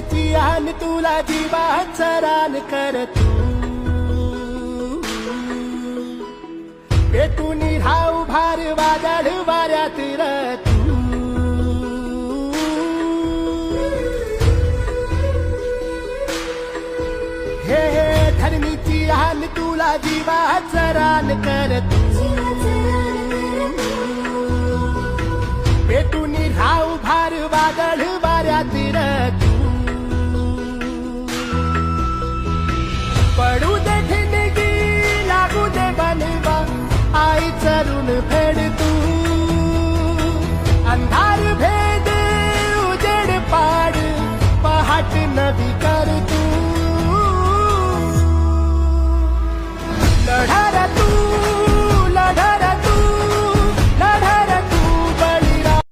धरणीची आन तुला जीवात रान कर तू पेटून राहू भार वादळ वाऱ्यात र तू हे हे धरणीची आन तुला जीवात रान कर तू पेटून राहू भार वादळ